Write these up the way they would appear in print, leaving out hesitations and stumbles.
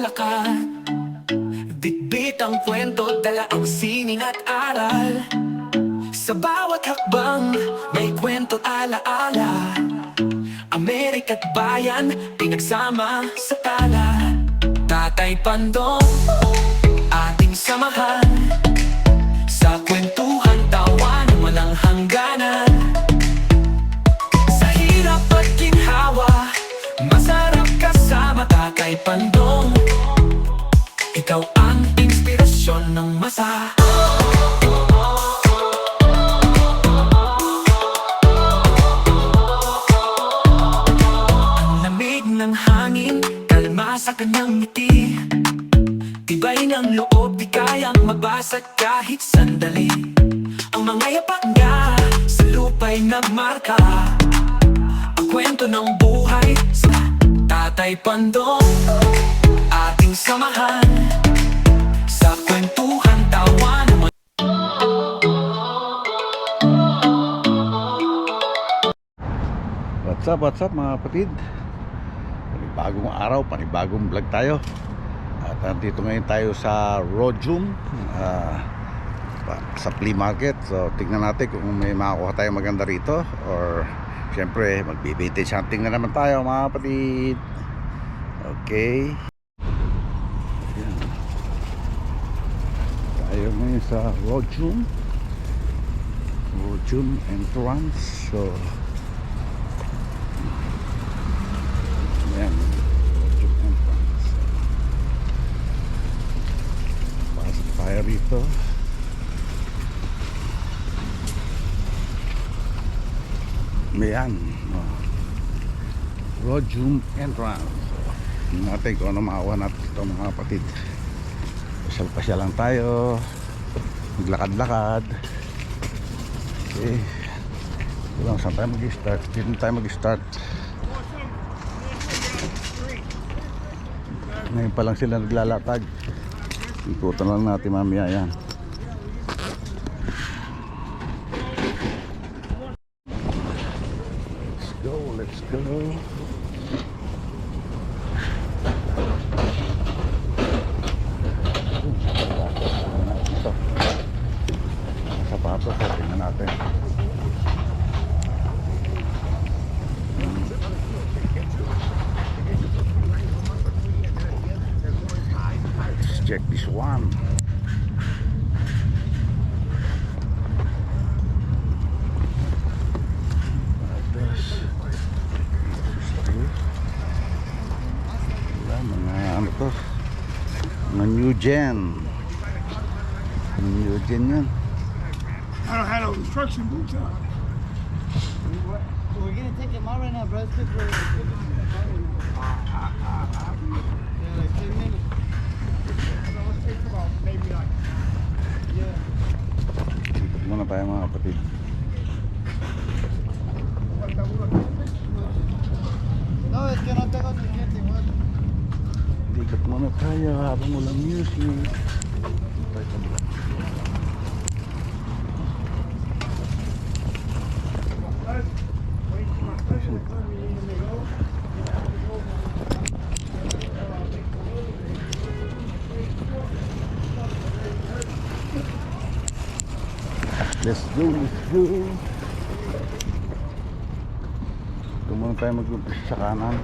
naglalakad. Bitbit ang kwento, dala ang sining at aral. Sa bawat hakbang, may kwento alaala. Amerika't bayan, pinagsama sa tala. Tatay Pandong, ating samahan. Sa kwentuhan, tawanan, walang hangganan. Sa hirap at ginhawa, masarap kasama Tatay Pandong. Ikaw ang inspirasyon ng masa. Ang lamig ng hangin, kalma sa kanyang ngiti. Tibay ng loob, di kayang mabasag kahit sandali. Ang mga yapak niya sa lupa'y nagmarka. Ang kwento ng buhay sa Tatay Pandong, ating samahan. Sa kwentuhan, tawanan. What's up mga kapatid? Panibagong araw, panibagong vlog tayo. At nandito ngayon tayo sa Rojum, sa flea market. So tignan natin kung may makakuha tayo maganda rito, or syempre magbi-vintage hunting na naman tayo mga kapatid. Okay, yan. Tayo ngayon sa Rojum entrance. So yan, Rojum entrance. Pasok tayo rito. Ayan, Rojum entrance. Tingnan natin kung ano makakuha natin ito mga kapatid. Pasyal-pasyal lang tayo, maglakad-lakad. Okay, lang saan tayo mag-start? Dito tayo mag-start. Ngayon pa lang sila naglalatag. Ikutan lang natin mamaya yan. Let's go. Ito, sapatos, tingnan natin. Let's check this one. Mga new gen. New gen yan. I don't have no construction boots on. We're gonna take him out right now, bro. It's good for like 10 minutes. So it takes about maybe like, Yeah. Dito muna tayo mga kapatid. No, es que no tengo ticket igual. Dikit muna tayo habang walang music. Tayo sa vlog. Let's go. Ito muna tayo mag-umpisa sa kanan.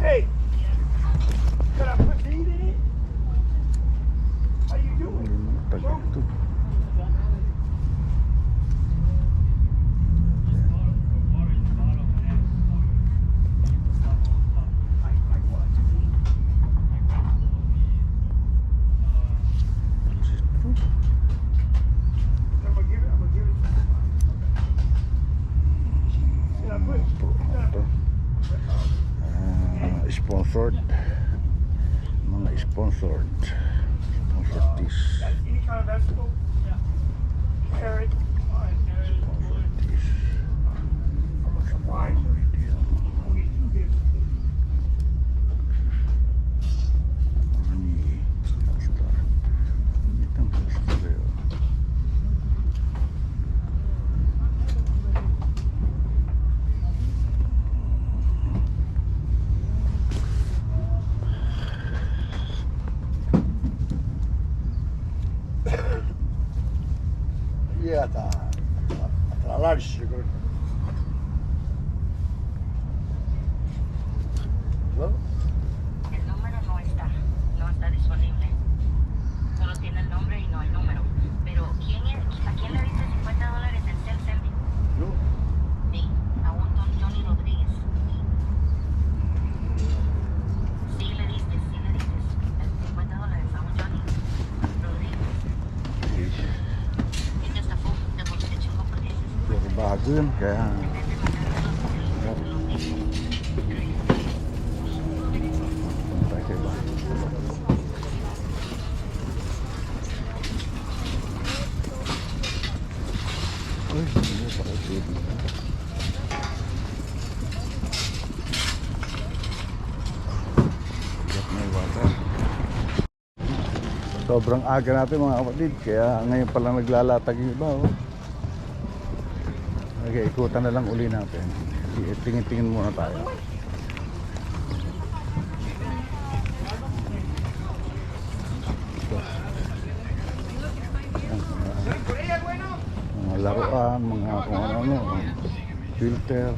hey, can I put meat in it? How you doing? Tagal ito. I'm gonna give it. Can I put? Sponsored, mga sponsored this, Any kind of vegetable? Yeah. Carrot. sponsored this. Yeah, a lot of sugar. Well, El número no está disponible. Solo tiene el nombre y no el número. Pero ¿a quién le diste $50 en self-sending? yo. Sí, a un Johnny Rodríguez. Sí le diste el $50 a un Johnny Rodríguez. Y te estafó, te chingó por 10. Pero bago yun, kaya tayo sa iba. Uy, hindi pa kasi dito. Bigat na yung water. Sobrang aga natin mga kapatid, kaya ngayon pa lang naglalatag yung iba. Oh. Okay, ikutan na lang uli natin. Tingin-tingin muna tayo. Mga laruan, mga kung ano, filter,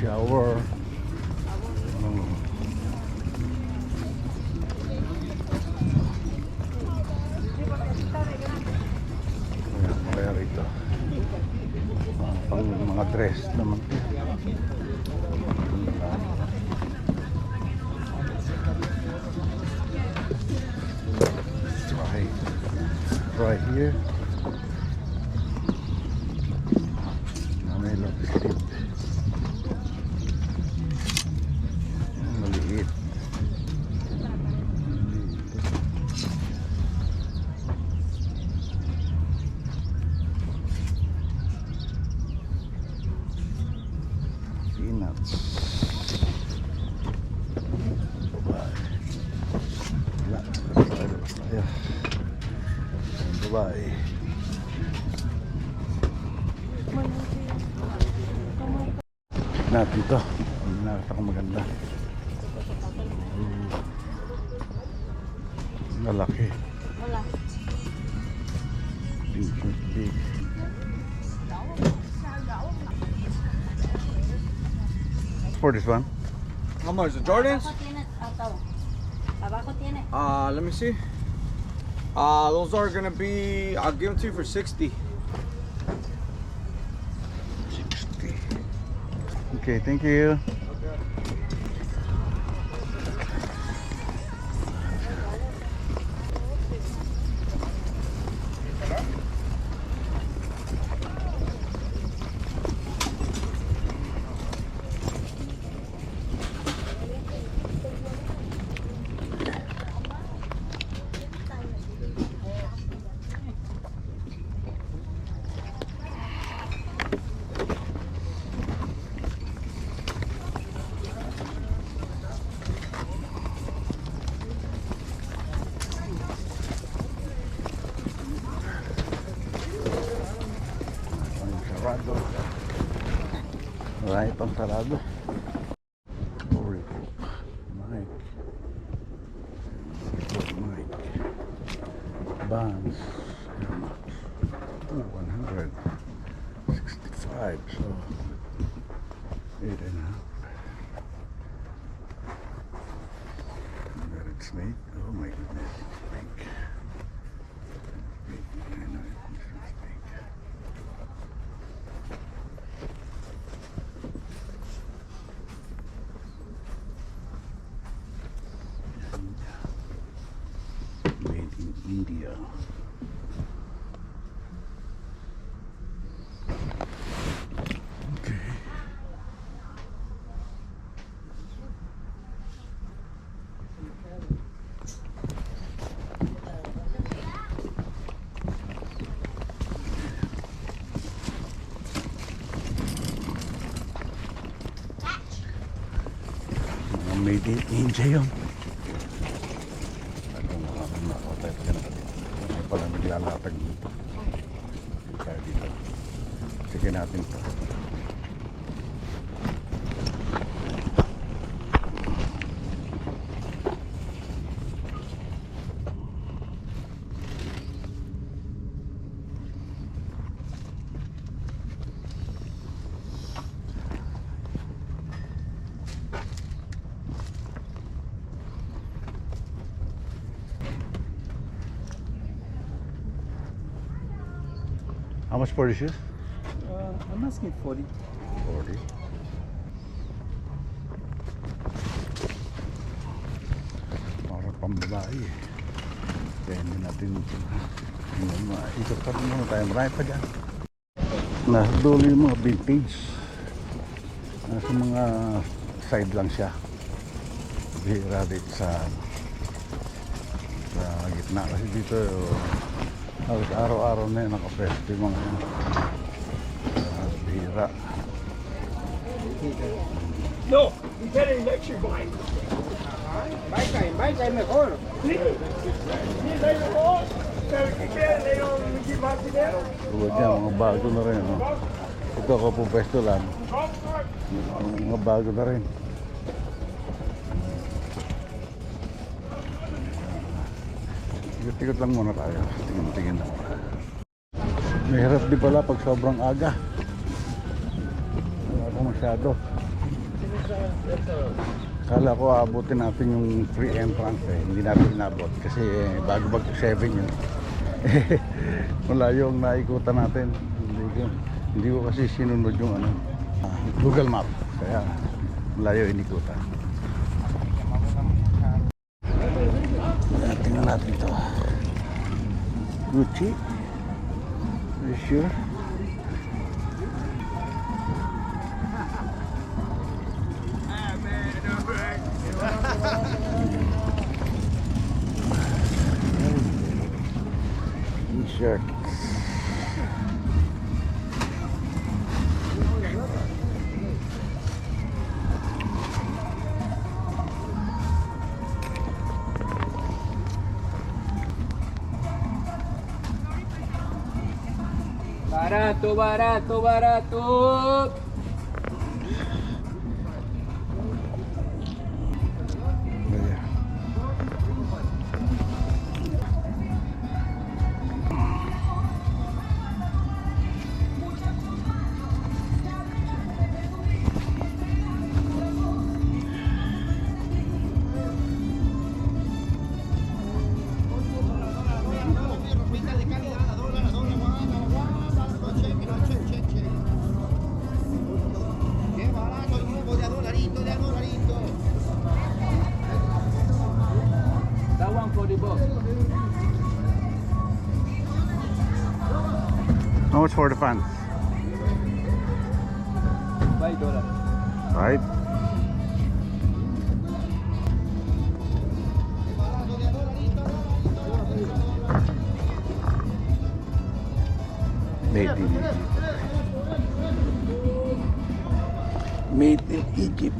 shower. Kaya rito. Pang mga dress naman. Right here. May lapis. Maliit. Peanuts. Dubai. Natin to. Nakita ko maganda. Malaki. Wala. Big. For this one? How much? The Jordans? Abajo tiene. Let me see. Those are gonna be. I'll give them to you for 60. 60. Okay, thank you. Sarado. Marami pang sarado. Orico. Mike. Bonds. 165. So 8.5. Red snake. Oh my goodness. Pink. Pink. I know it's pink. Made in India. Okay. made in India yun. Kung nakakatawa tayo pag nakatid. Ano pala naglalatag dito. Kaya dito. Sige natin ito. How much for the shoes? I'm asking 40. 40. Para pambabae eh. Kaya hindi natin ikot pa rin muna tayo. Marami pa dyan. Nasa dulo yung mga vintage. Nasa mga side lang siya. Bihira dito sa gitna. Kasi dito halos araw-araw na yun nakapresto yung mga bihira. No, he's had an electric bike. Bike mejor. Sí. Sí, they don't. Pero que quieran, they don't give más dinero. Tulad niya, mga bago na rin. No? Ito ako po pwesto lang. Mga bago na rin. Ikot-ikot lang muna tayo. Tingin-tingin lang. Mahirap di pala pag sobrang aga. Wala ko masyado. Kala ko abutin natin yung free entrance eh. Hindi natin inabot kasi bago 7 yun. Malayo ang naikutan natin. Hindi ko kasi sinunod yung Google Map. Kaya malayo inikutan. Tingnan natin ito. Gucci. Are you sure? T-shirt. Barato, barato, barato. Ayan. That one for the box. How much for the fans? $5. Right? Made in Egypt. Made in Egypt.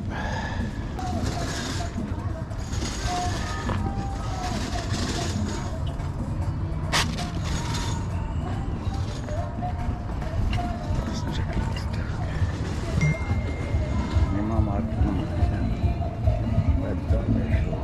Let's check it out. May mga market naman siya. Web commercial.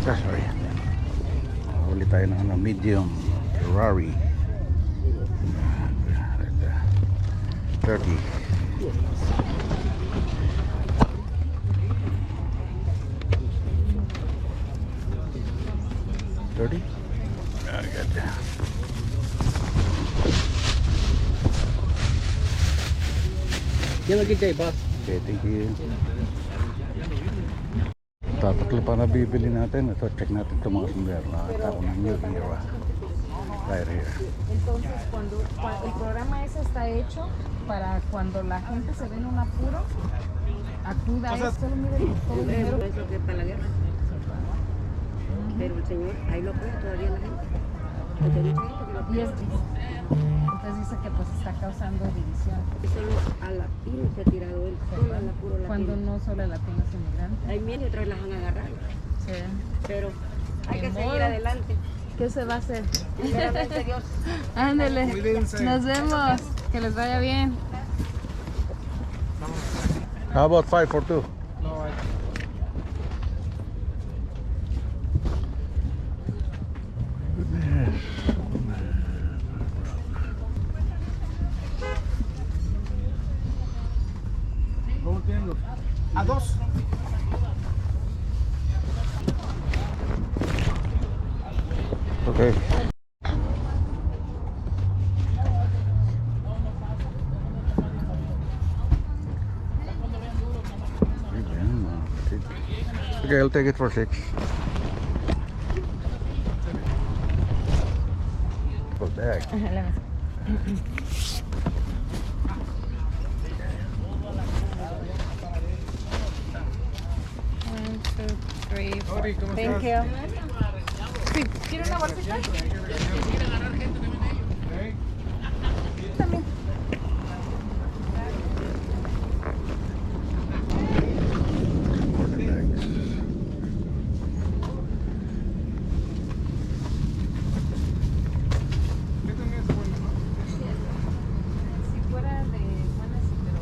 Sorry. Huli tayo ng medium Ferrari. 30. $30? Good. Give a good day, boss. Okay, thank you. Tatakli pa na bibili natin. Ito, check natin itong mga sombrero. Nakakita ko ng New Era. Right here. Entonces, el programa ese está hecho para cuando la gente se ve en un apuro, acuda a esto. Por eso que es para la guerra. Pero el Señor ahí lo apoya todavía la gente. Porque hay mucha gente que lo Y apoya. entonces dice que pues está causando división. Solo a latino se ha tirado él, solo a la puro latino. Cuando no solo latinos inmigrantes. Hay miel y otras las han agarrado. Sí. Pero hay que Ni seguir modo. adelante. ¿Qué se va a hacer? Primeramente Dios. Ándele. Nos vemos. Que les vaya bien. How about 5 for 2? ¿Cómo tienen los? A 2. Okay. Okay, I'll take it for 6. Put back. One, two, three, four. Thank you. Sí, ¿quiere una bolsita? También. Si fuera de buenas, sí, pero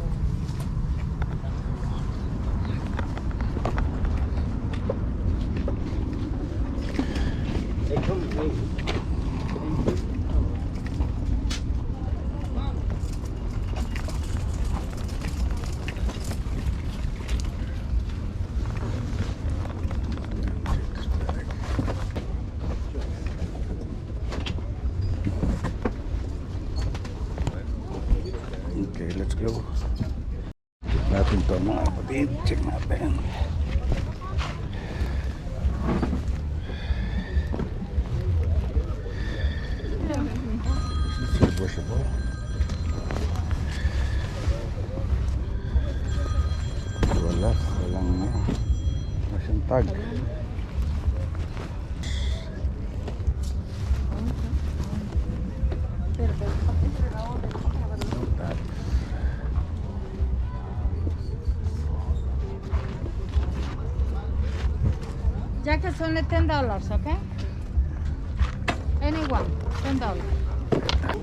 Okay, let's go. Natin to mga kapatid. Check natin. This is washable. Walang masyang tag. Jackets only $10, okay? Anyone, $10.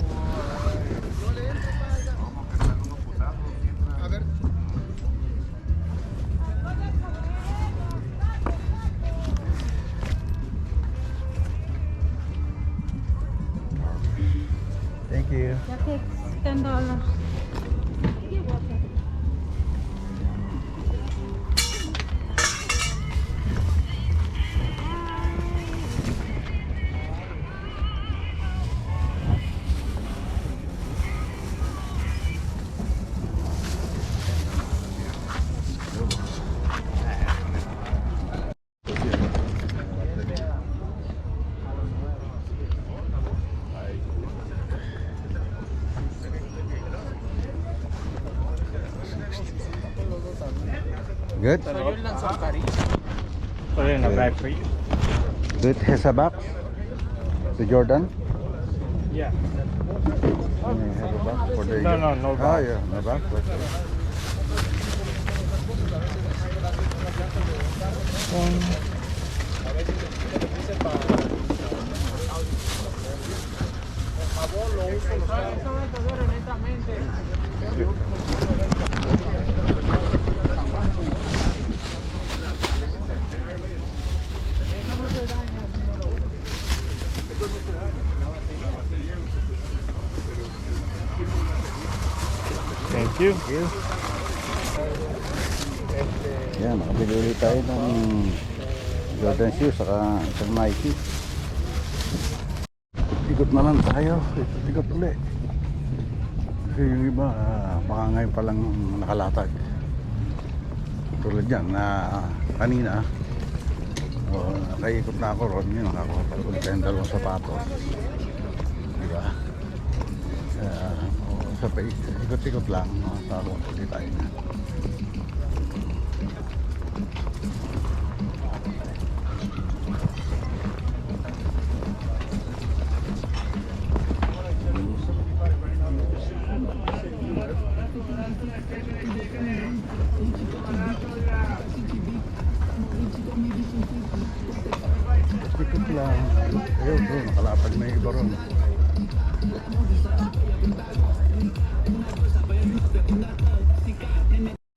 Thank you. Jackets $10. Good? Put it in the bag for you. Good has a box? The Jordan? Yeah. May have a box for the No Ah, box. yeah, no box. Okay. Thank you. Yan, nakabili ulit tayo ng Jordan shoes saka isang Nike. Ikot na lang tayo. Ikot ulit. Kasi yung iba, baka ngayon palang nakalatag. Tulad yan na kanina. Nakaikot na ako ron. Yun, nakakuha pa ulit tayong dalawang sapatos. Diba? Sa ikot-ikot lang. Nakakuha ulit tayo na.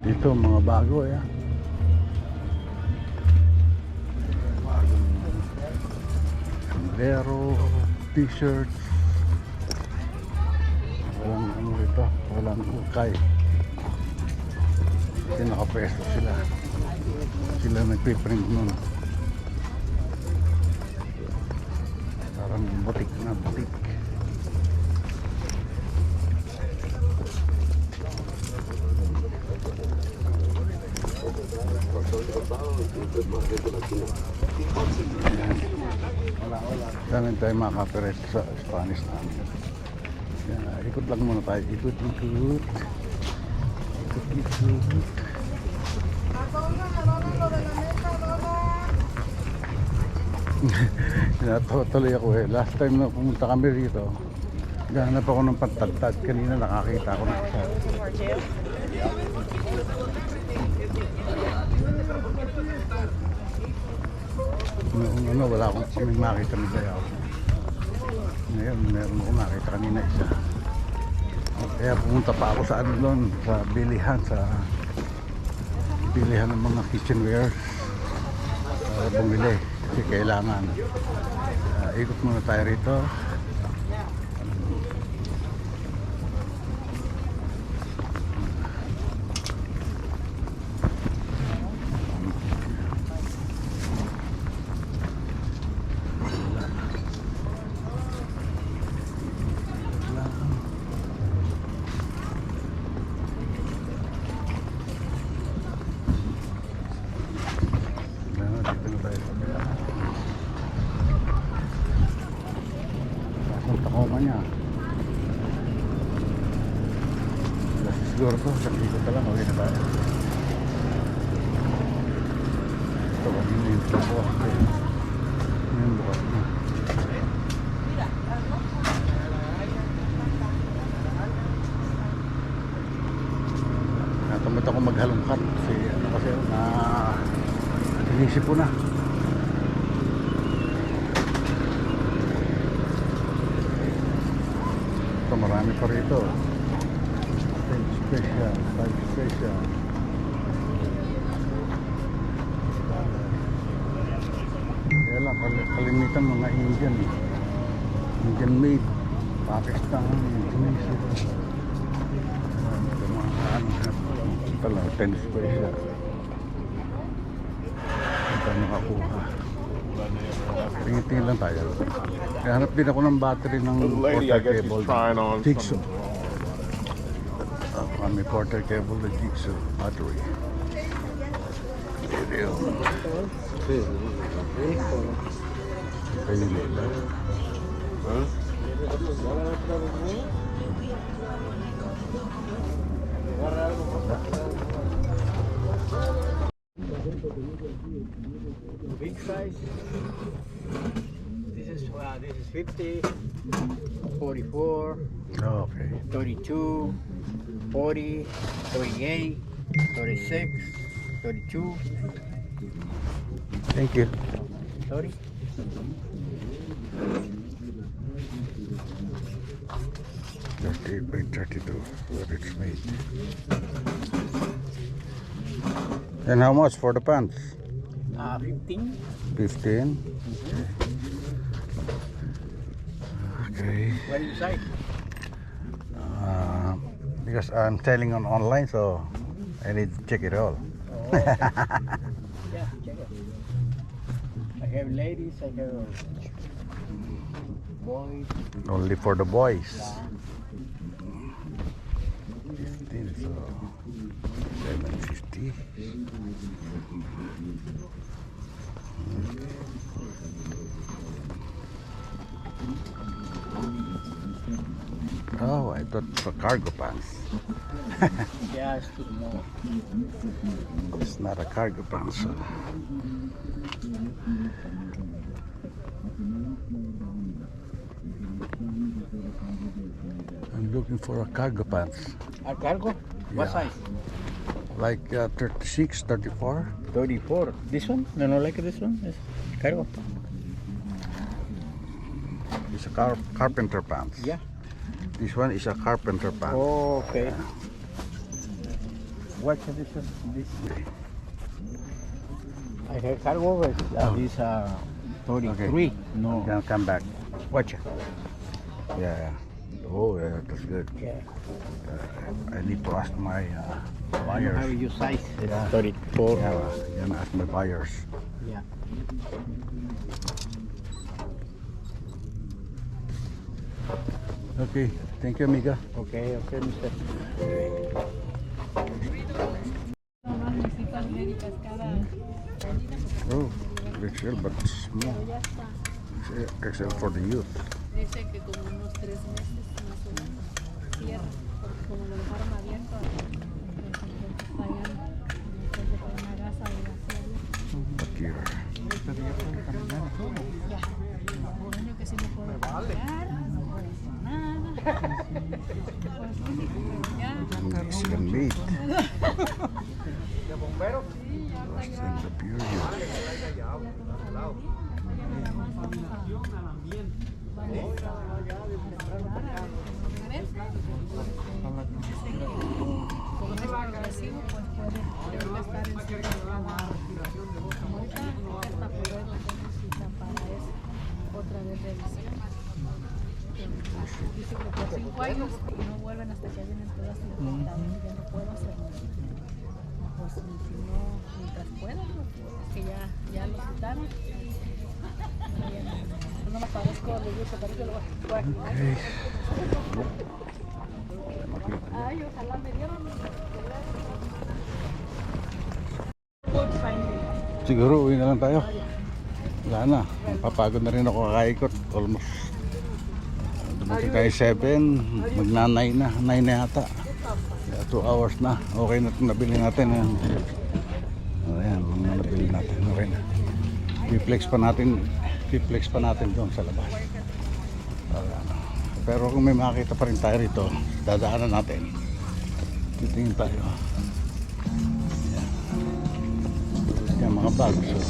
Dito mga bago eh. Bagong sombrero, t-shirts. Walang ano rito, walang ukay. Kasi nakapesto sila. Sila nagpiprint nun. Parang butik na butik. Saan tayo makaka-copyright sa Spanish namin. Yan, ikot lang muna tayo. Ikot. Tinatawa tuloy ako eh. Last time na pumunta kami rito, gahanap ako ng pantagtad. Kanina nakakita ako ng isa. Noong wala akong kaming makita ni Bayaw. Ngayon, meron ako makita kanina isa. Kaya pumunta pa ako sa ano doon, sa bilihan ng mga kitchenware. Bumili kasi kailangan. Ikot muna tayo rito. Niya. Siguro to, sa ikot ka lang, okay na tayo. Ito, kanina yung bukas. Yung bukas na. Natamad ako maghalongkat kasi inisip ko na. Marami pa rito. 10 special, 5 special. Kaya lang, kalimitan mga Indian made, Pakistan, Indonesia. Ito lang, 10 special. Ito nakakuha. Tingin-tingin lang tayo. Hanap din ako ng battery ng porter cable. Jigsaw. May porter cable na Jigsaw battery. Video. Ayun nila. Big size. This is 50, 44, Okay. 32, 40, 38, 36, 32, Thank you. 30. By 32, what it's made. And how much for the pants? 15. 15. Okay. What is size? Because I'm selling on online, so I need to check it all. Yeah, check it. I have ladies, I have boys. Only for the boys. 15, so 750. Oh, I thought for cargo pants. Yeah, it's too small. It's not a cargo pants. So. I'm looking for a cargo pants. A cargo? What Yeah. size? Like 36, 34. 34. This one? No, like this one. It's cargo. It's a carpenter pants. Yeah. This one is a carpenter pants. Oh, okay. What is this? I have cargo over. This 33. No. Then come back. Watch it. Yeah. Oh, yeah, that's good. Yeah. I need to ask my How buyers. you size? It's Yeah. 34. Yeah, I'm ask my buyers. Yeah. Okay. Thank you, amiga. Okay, okay, mister. Oh, XL, but small. XL for the youth. Dice que como unos 3 meses más o menos cierra, porque como lo dejaron abierto, después de una gasa de vacío. Here. Lo único que sí no puedo caminar, no puedo hacer nada. Pues lo único, pero ya. Mexican meat. Sí, ya está And the pure youth. Como es progresivo, pues puede estar en cierta cama. Como ahorita hasta poder tener cita para eso, otra vez revisión. Dice que por 5 años y no vuelven hasta que vienen todas las infectadas. Ya no puedo hacer nada. Pues si no, mientras puedan, pues, que ya lo citaron. Yo no me parezco de gusto, parece lo voy a quitar. Ay, ojalá me dieran. Siguro uwi na lang tayo. Wala na. Papagod na rin ako kakaikot. Almost. Dumating tayo 7. Magna-9 na. 9 na yata. 2 hours na. Okay na itong nabili natin. Ayan. Mga nabili natin. Okay na. Piplex pa natin doon sa labas. Pero kung may makita pa rin tayo rito, dadaanan natin. Titingin tayo. Yan mga bags. So,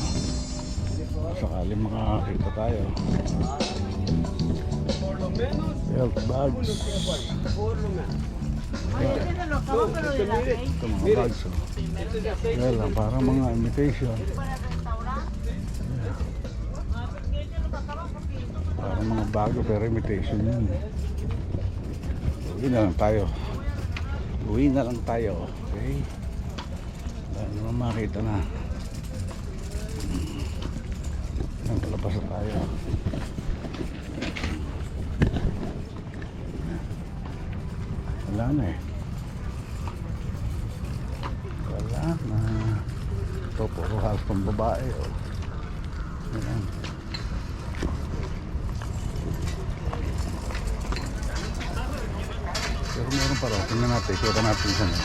sakali makakita tayo. Health bags. Ito mga bags. Yan lang, parang mga imitation. Parang mga bago pero imitation yun. Uwi na lang tayo. Okay. Dahil naman makita na. Yan, palabas na tayo. Wala na eh. Wala na. Ito puro halos pang babae. Oh. Ayan. Pero meron pa rin. Tingnan natin. Ikutan natin siya na.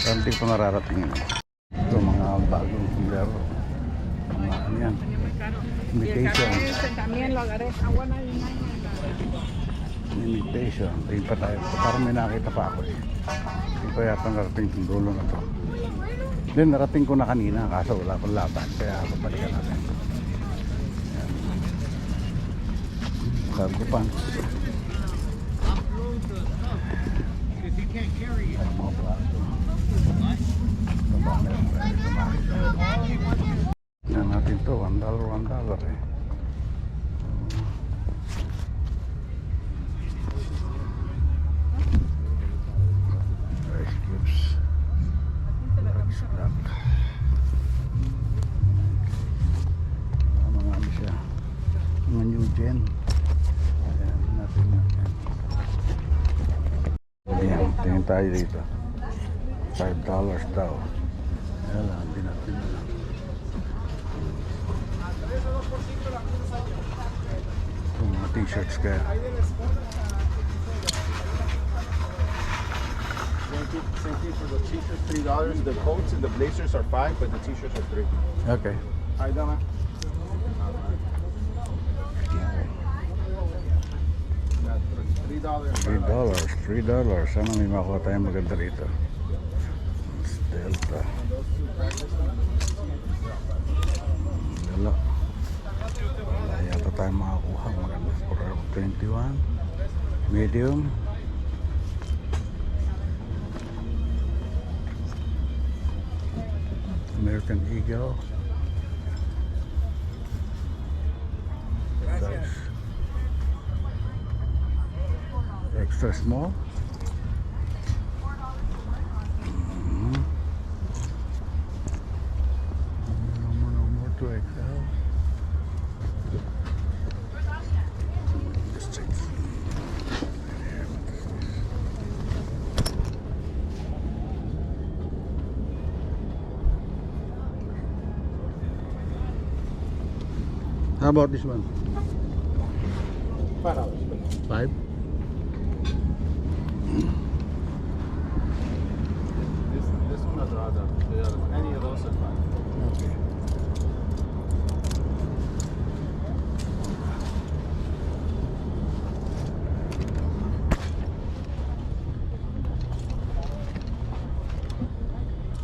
Pero hindi ko nararating yun. Ito mga bagong laro. Mga ano yan. Imitation. Imitation. Tingin pa tayo. Parang may nakita pa ako eh. Hindi pa yata narating yung dulo na to. Then narating ko na kanina. Kaso wala akong laban. Kaya babalikan natin. Yan. Cargo pants. Yan natin to, $1 eh. Ice cubes. Large black. Mga ano siya. Mga new gen. Ayan natin. Ayan, tingin tayo dito. $5 daw. Ayan lang, hindi natin alam. Itong mga t-shirts kaya. Same thing for the t-shirts, $3. The coats and the blazers are $5, but the t-shirts are $3. Okay. Ahí dama. $3. Sana may makuha tayong maganda rito. Delta. Wala. Wala yata tayong makakuha. Maganda. Forever 21. Medium. American Eagle. Size. Extra small. No more 2XL. Just check. How about this one? $5. 5? This one or the other one. Any of those are fine. Okay.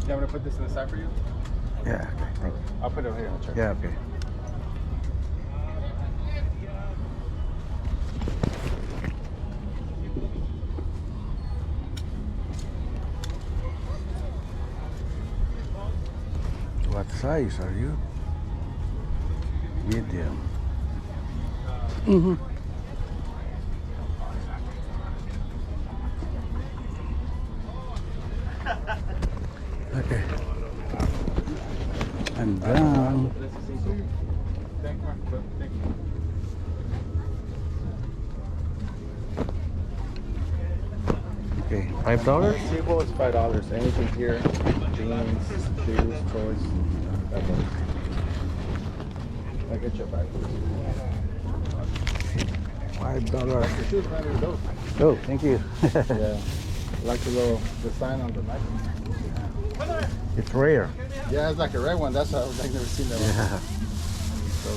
You want me to put this in the side for you? Yeah, okay. Thank you. I'll put it here in the chair. Yeah, okay. What size are you? Medium. Okay. I'm done. Thank you. Thank you. Okay, $5? Table is $5. Anything here, jeans, shoes, toys. That's all. I'll get you a bag. $5. Your shoes right here, those. Oh, thank you. Yeah. Like the little the sign on the knife. It's rare. Yeah, it's like a red one. That's how I've never seen that one. Yeah. So,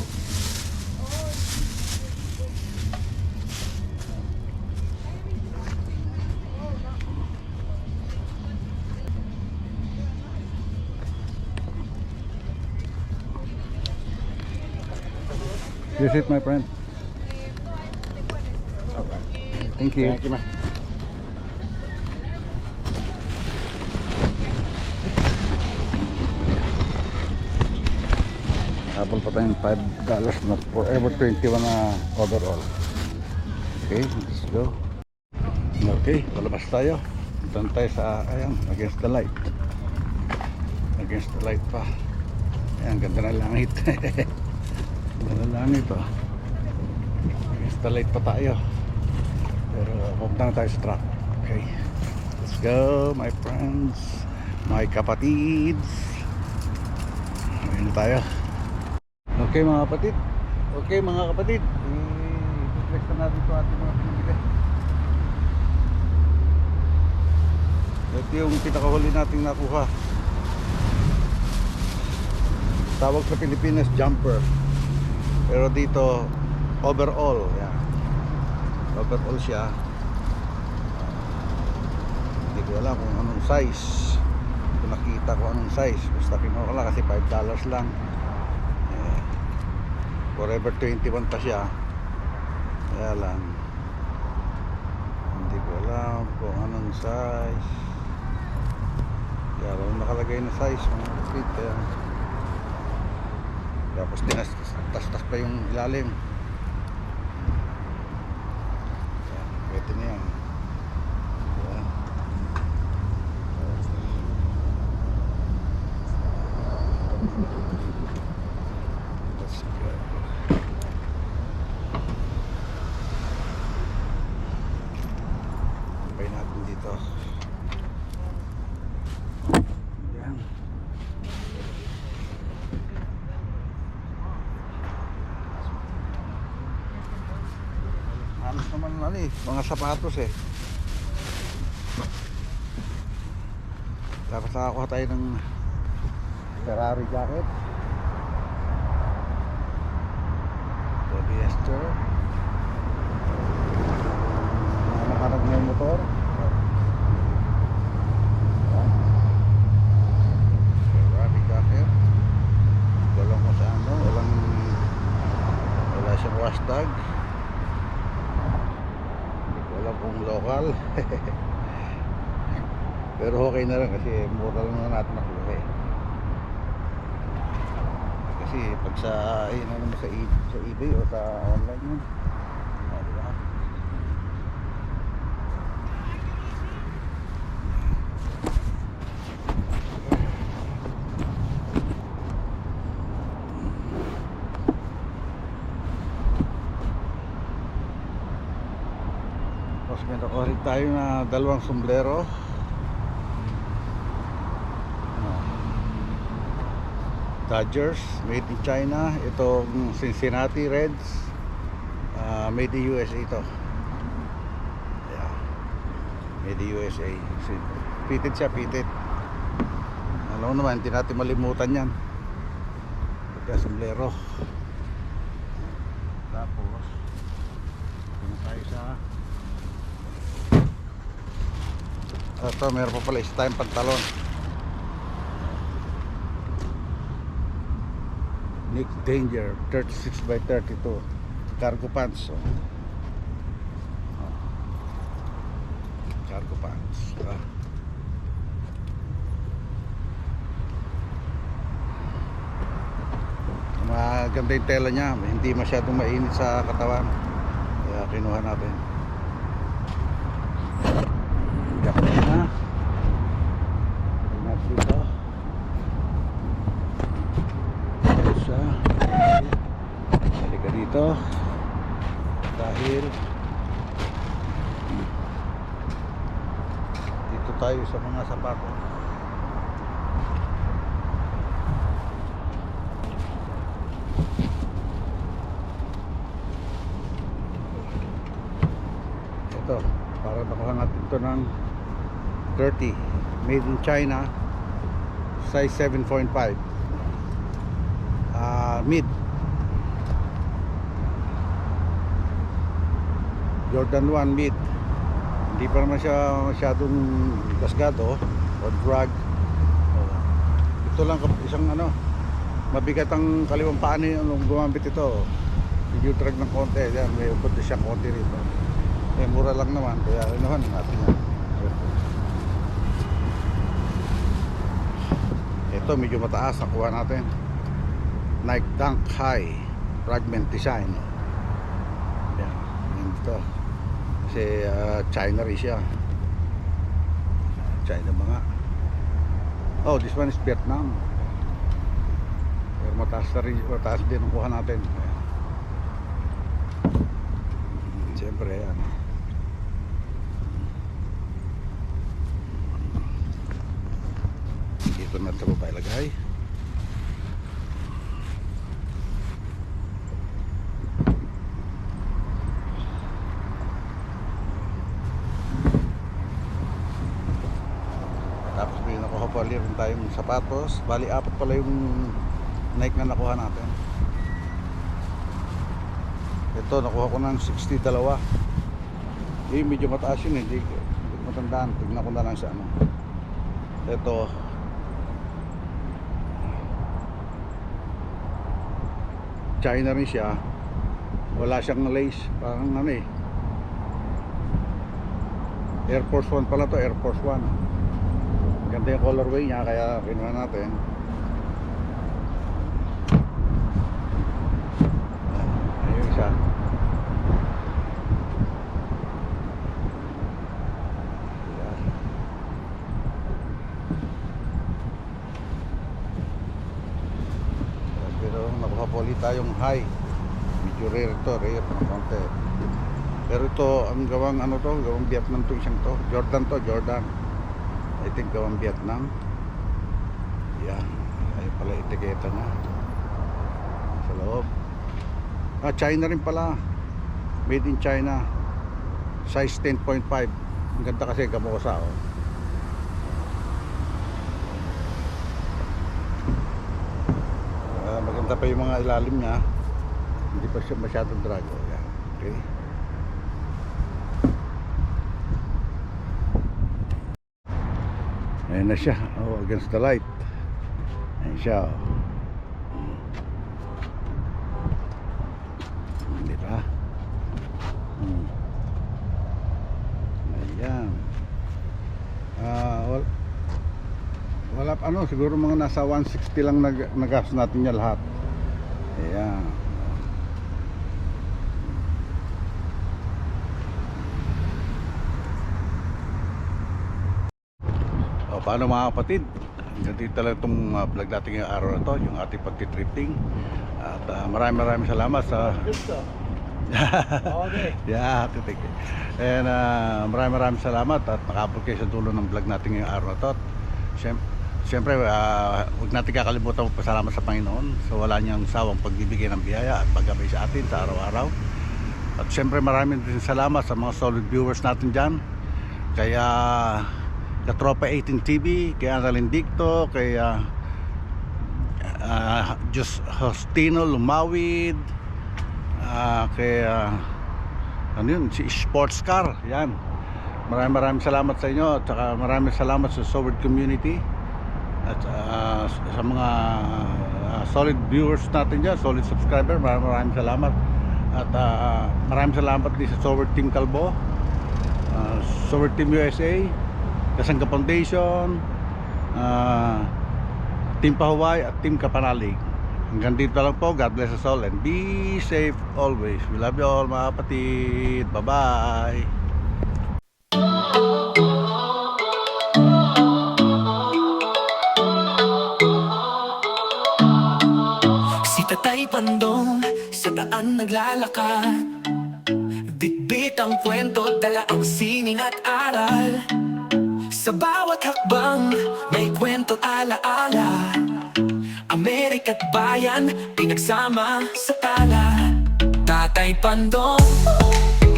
Use it, my friend. okay. Thank you. Thank you, man. Habol pa tayong $5 na Forever 21 na overall. Okay, let's go. Okay, palabas tayo. Doon tayo sa, ayan, against the light. Against the light pa. Ayan, ganda ng langit. Ganda ng langit, oh. Against the light pa tayo. Pero pupunta na tayo sa truck. Okay, let's go, my friends, my kapatids. Ayan na tayo. Okay mga kapatid. Okay mga kapatid. I-flex na natin ito ating mga pinibili. Ito yung pinakahuli nating nakuha. Tawag sa Pilipinas jumper. Pero dito overall. Yan. Overall siya. Hindi ko alam kung anong size. Kung nakita ko anong size. Basta kinuha ko lang kasi $5 lang. Forever 21 pa siya. Kaya lang hindi ko alam kung anong size. Kaya walang nakalagay na size mga kapit. Kaya tapos tinastas pa yung ilalim. Pwede na yan. Ayan. Let's go. Pay natin dito. Ayan. Halos naman mga sapatos eh. Tapos nakakuha tayo ng Ferrari jacket. Polyester. Nakakarag na yung motor. Ferrari jacket. Walang kung saan, no? Walang mahal. Pero okay na rin kasi mura lang na natin nakuha eh. Kasi pag sa naman sa eBay o sa online yun, diba? Tapos may nakuha rin tayo na dalawang sombrero. Dodgers, made in China. Itong Cincinnati Reds, made in USA ito. Yeah. Made in USA. Fitted siya, fitted. Alam mo naman, hindi natin malimutan yan. Pagka-sombrero. Tapos punta tayo sa ito, meron pa pala isa tayong pantalon. Nick Danger 36 by 32 cargo pants. Cargo pants. Maganda yung tela niya, hindi masyadong mainit sa katawan, kaya kinuha natin. Jacket na dito. Halika dito dahil dito tayo sa mga sapatos. Ito, para nakuha natin ito ng 30, made in China, size 7.5, mid. Jordan 1 mid. Hindi pa naman siya masyadong gasgado o drag. Ito lang isang mabigat ang kaliwang paa niya nung gumamit ito. Medyo drag ng konti. Yan, may upod siya konti rito. Mura lang naman, kaya inuhan natin yan. Ito medyo mataas, nakuha natin. Nike Dunk High Fragment Design. Yan, dito. Kasi China rin siya. China mga. Oh, this one is Vietnam. Pero mataas din ang kuha natin. Siyempre yan. Dito na ito pa ilagay. Tapos may nakuha pa rin tayong sapatos. Bali apat pala yung Nike na nakuha natin. Ito nakuha ko ng 62. Medyo mataas yun, hindi matandaan. Tignan ko na lang sa ito China rin siya. Wala siyang lace. Parang Air Force 1 pala to, Air Force 1. Ganda yung colorway niya, kaya kinuha natin. Ayun siya. Pero nakapuli tayong high. Medyo rare to, rare ng konti. Pero ito, ang gawang gawang Vietnam to, isang to. Jordan to, Jordan. I think gawang Vietnam. Yan. Ay pala etiketa na sa loob. China rin pala. Made in China. Size 10.5. Ang ganda kasi gamosa. Maganda pa yung mga ilalim niya. Hindi pa siya masyadong drag. Yan. Okay. Ayan na siya, against the light. Ayan siya. Diba? Wala pa ano, siguro mga nasa 160 lang nagastos natin niya lahat. Ayan. O, paano mga kapatid? Ganito lang itong vlog natin ngayong araw na to, yung ating pagtitripping. At maraming salamat sa All day. yeah, titik. And maraming salamat at nakabot kayo sa dulo ng vlog natin ngayong araw na to. Siyempre, huwag natin kakalimutan magpasalamat sa Panginoon sa wala niyang sawang pagbibigay ng biyaya at paggabay sa atin sa araw-araw. At siyempre maraming din salamat sa mga solid viewers natin dyan. Kaya Katropa 18 TV, kay Annalyn Dicto, kay Just Hostino Lumawid, kay ano yun, si Sports Car. Yan, maraming salamat sa inyo. At saka maraming salamat sa Soward community at sa mga solid viewers natin dyan, solid subscriber. Maraming salamat. At maraming salamat din sa Soward Team Calbo, Soward Team USA, Kasangga Foundation, Team Pahuway at Team Kapanalig. Hanggang dito lang po. God bless us all and be safe always. We love you all mga kapatid. Bye bye. Si Tatay Pandong sa daan naglalakad, bitbit ang kwento, dala ang sining at aral. Sa bawat hakbang may kwento alaala, Amerika't bayan pinagsama sa tala. Tatay Pandong,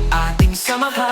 ating samahan.